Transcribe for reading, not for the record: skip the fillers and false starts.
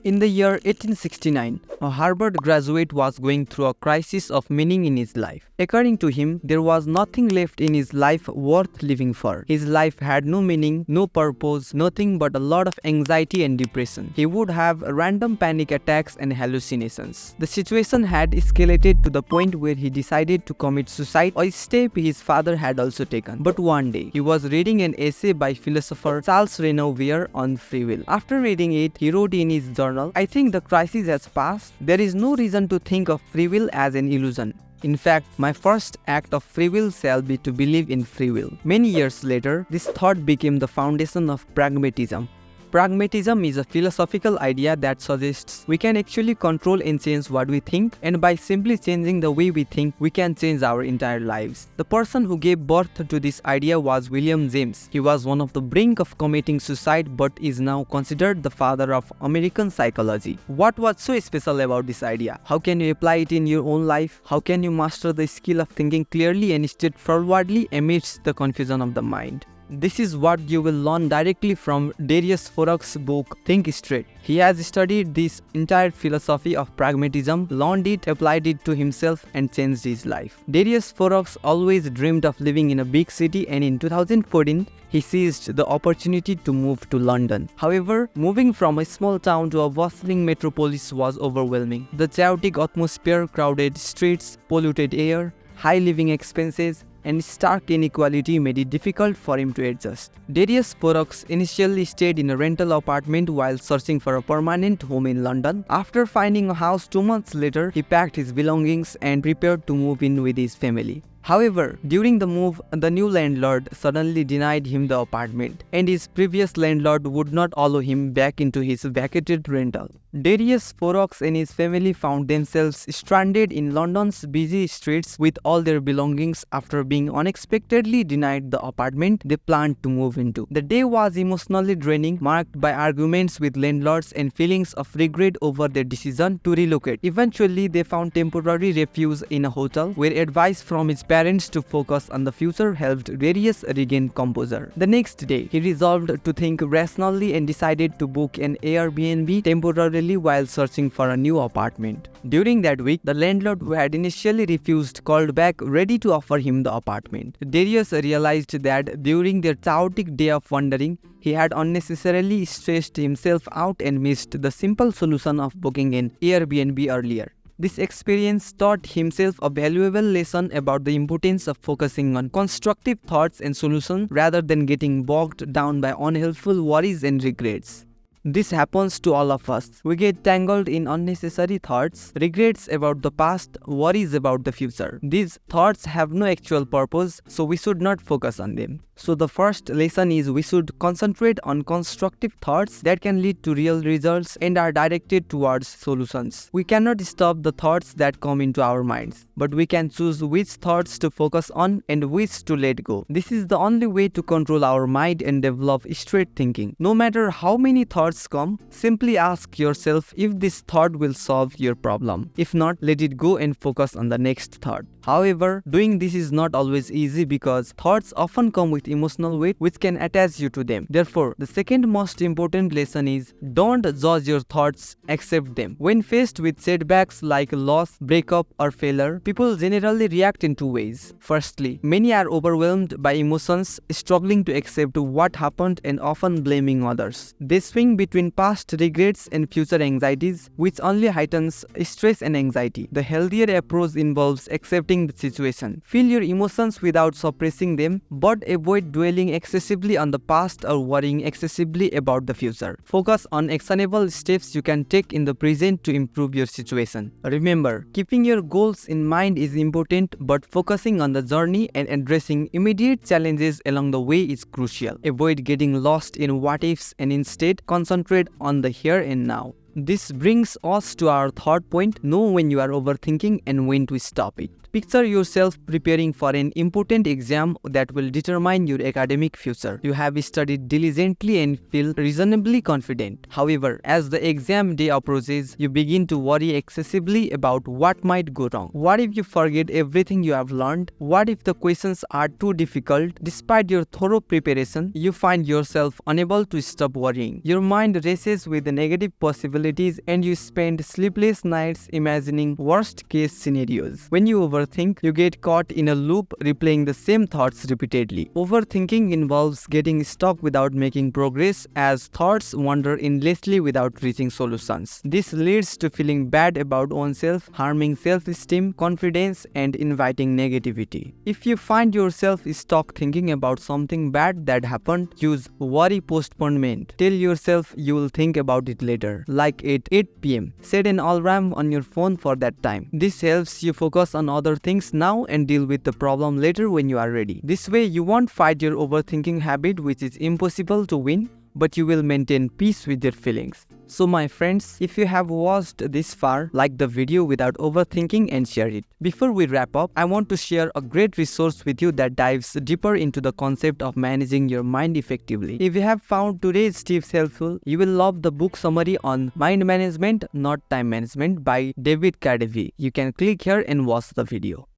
In the year 1869, a Harvard graduate was going through a crisis of meaning in his life. According to him, there was nothing left in his life worth living for. His life had no meaning, no purpose, nothing but a lot of anxiety and depression. He would have random panic attacks and hallucinations. The situation had escalated to the point where he decided to commit suicide, a step his father had also taken. But one day, he was reading an essay by philosopher Charles Renouvier on free will. After reading it, he wrote in his journal, "I think the crisis has passed. There is no reason to think of free will as an illusion. In fact, my first act of free will shall be to believe in free will." Many years later, this thought became the foundation of pragmatism. Pragmatism is a philosophical idea that suggests we can actually control and change what we think, and by simply changing the way we think, we can change our entire lives. The person who gave birth to this idea was William James. He was one of the brink of committing suicide but is now considered the father of American psychology. What was so special about this idea? How can you apply it in your own life? How can you master the skill of thinking clearly and straightforwardly amidst the confusion of the mind? This is what you will learn directly from Darius Foroux's book, Think Straight. He has studied this entire philosophy of pragmatism, learned it, applied it to himself, and changed his life. Darius Foroux always dreamed of living in a big city, and in 2014, he seized the opportunity to move to London. However, moving from a small town to a bustling metropolis was overwhelming. The chaotic atmosphere, crowded streets, polluted air, high living expenses, and stark inequality made it difficult for him to adjust. Darius Foroux initially stayed in a rental apartment while searching for a permanent home in London. After finding a house 2 months later, he packed his belongings and prepared to move in with his family. However, during the move, the new landlord suddenly denied him the apartment, and his previous landlord would not allow him back into his vacated rental. Darius Foroux and his family found themselves stranded in London's busy streets with all their belongings after being unexpectedly denied the apartment they planned to move into. The day was emotionally draining, marked by arguments with landlords and feelings of regret over their decision to relocate. Eventually, they found temporary refuge in a hotel, where advice from his parents to focus on the future helped Darius regain composure. The next day, he resolved to think rationally and decided to book an Airbnb temporarily while searching for a new apartment. During that week, the landlord who had initially refused called back ready to offer him the apartment. Darius realized that during their chaotic day of wandering, he had unnecessarily stressed himself out and missed the simple solution of booking an Airbnb earlier. This experience taught himself a valuable lesson about the importance of focusing on constructive thoughts and solutions rather than getting bogged down by unhelpful worries and regrets. This happens to all of us. We get tangled in unnecessary thoughts, regrets about the past, worries about the future. These thoughts have no actual purpose, so we should not focus on them. So the first lesson is we should concentrate on constructive thoughts that can lead to real results and are directed towards solutions. We cannot stop the thoughts that come into our minds, but we can choose which thoughts to focus on and which to let go. This is the only way to control our mind and develop straight thinking. No matter how many thoughts come, simply ask yourself if this thought will solve your problem. If not, let it go and focus on the next thought. However, doing this is not always easy because thoughts often come with emotional weight which can attach you to them. Therefore, the second most important lesson is don't judge your thoughts, accept them. When faced with setbacks like loss, breakup, or failure, people generally react in two ways. Firstly, many are overwhelmed by emotions, struggling to accept what happened and often blaming others. They swing between past regrets and future anxieties, which only heightens stress and anxiety. The healthier approach involves accepting the situation. Feel your emotions without suppressing them, but avoid dwelling excessively on the past or worrying excessively about the future. Focus on actionable steps you can take in the present to improve your situation. Remember, keeping your goals in mind is important, but focusing on the journey and addressing immediate challenges along the way is crucial. Avoid getting lost in what ifs and instead concentrate on the here and now. This brings us to our third point: know when you are overthinking and when to stop it. Picture yourself preparing for an important exam that will determine your academic future. You have studied diligently and feel reasonably confident. However, as the exam day approaches, you begin to worry excessively about what might go wrong. What if you forget everything you have learned? What if the questions are too difficult? Despite your thorough preparation, you find yourself unable to stop worrying. Your mind races with the negative possibilities realities and you spend sleepless nights imagining worst case scenarios. When you overthink, you get caught in a loop replaying the same thoughts repeatedly. Overthinking involves getting stuck without making progress as thoughts wander endlessly without reaching solutions. This leads to feeling bad about oneself, harming self-esteem, confidence, and inviting negativity. If you find yourself stuck thinking about something bad that happened, use worry postponement. Tell yourself you will think about it later, like at 8 p.m. Set an alarm on your phone for that time. This helps you focus on other things now and deal with the problem later when you are ready. This way, you won't fight your overthinking habit, which is impossible to win, but you will maintain peace with your feelings. So my friends, if you have watched this far, like the video without overthinking and share it. Before we wrap up, I want to share a great resource with you that dives deeper into the concept of managing your mind effectively. If you have found today's tips helpful, you will love the book summary on Mind Management, Not Time Management by David Cardevi. You can click here and watch the video.